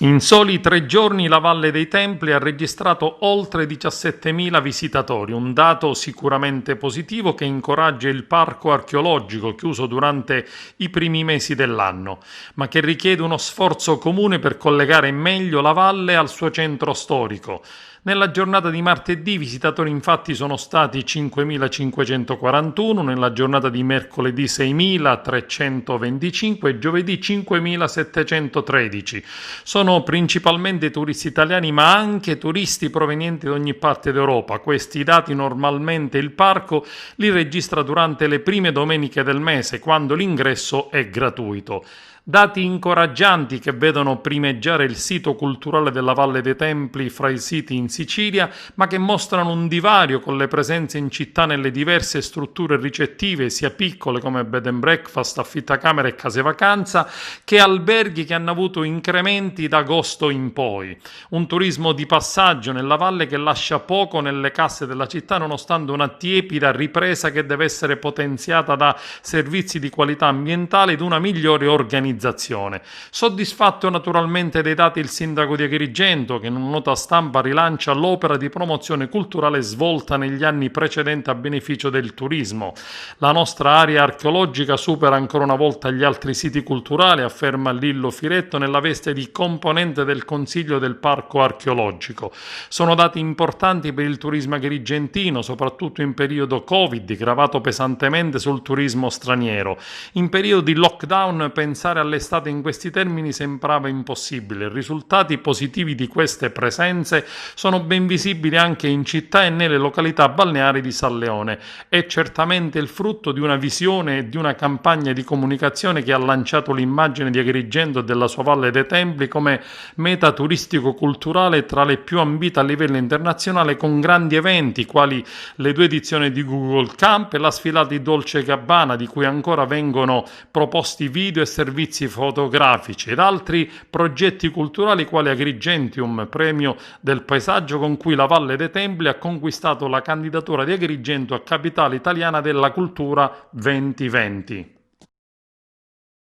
In soli 3 giorni la Valle dei Templi ha registrato oltre 17.000 visitatori, un dato sicuramente positivo che incoraggia il parco archeologico chiuso durante i primi mesi dell'anno, ma che richiede uno sforzo comune per collegare meglio la valle al suo centro storico. Nella giornata di martedì i visitatori infatti sono stati 5.541, nella giornata di mercoledì 6.325 e giovedì 5.713. Sono principalmente turisti italiani ma anche turisti provenienti da ogni parte d'Europa. Questi dati normalmente il parco li registra durante le prime domeniche del mese, quando l'ingresso è gratuito. Dati incoraggianti che vedono primeggiare il sito culturale della Valle dei Templi fra i siti in Sicilia, ma che mostrano un divario con le presenze in città nelle diverse strutture ricettive, sia piccole come bed and breakfast, affittacamere e case vacanza, che alberghi che hanno avuto incrementi da agosto in poi. Un turismo di passaggio nella valle che lascia poco nelle casse della città, nonostante una tiepida ripresa che deve essere potenziata da servizi di qualità ambientale ed una migliore organizzazione. Soddisfatto naturalmente dei dati il sindaco di Agrigento, che in una nota stampa rilancia l'opera di promozione culturale svolta negli anni precedenti a beneficio del turismo. La nostra area archeologica supera ancora una volta gli altri siti culturali, afferma Lillo Firetto nella veste di componente del Consiglio del Parco Archeologico. Sono dati importanti per il turismo agrigentino, soprattutto in periodo Covid, gravato pesantemente sul turismo straniero. In periodo di lockdown pensare all'estate in questi termini sembrava impossibile. I risultati positivi di queste presenze sono ben visibili anche in città e nelle località balneari di San Leone. È certamente il frutto di una visione e di una campagna di comunicazione che ha lanciato l'immagine di Agrigento e della sua Valle dei Templi come meta turistico-culturale tra le più ambite a livello internazionale, con grandi eventi quali le 2 edizioni di Google Camp e la sfilata di Dolce & Gabbana, di cui ancora vengono proposti video e servizi fotografici, ed altri progetti culturali quali Agrigentium, premio del paesaggio con cui la Valle dei Templi ha conquistato la candidatura di Agrigento a capitale italiana della cultura 2020.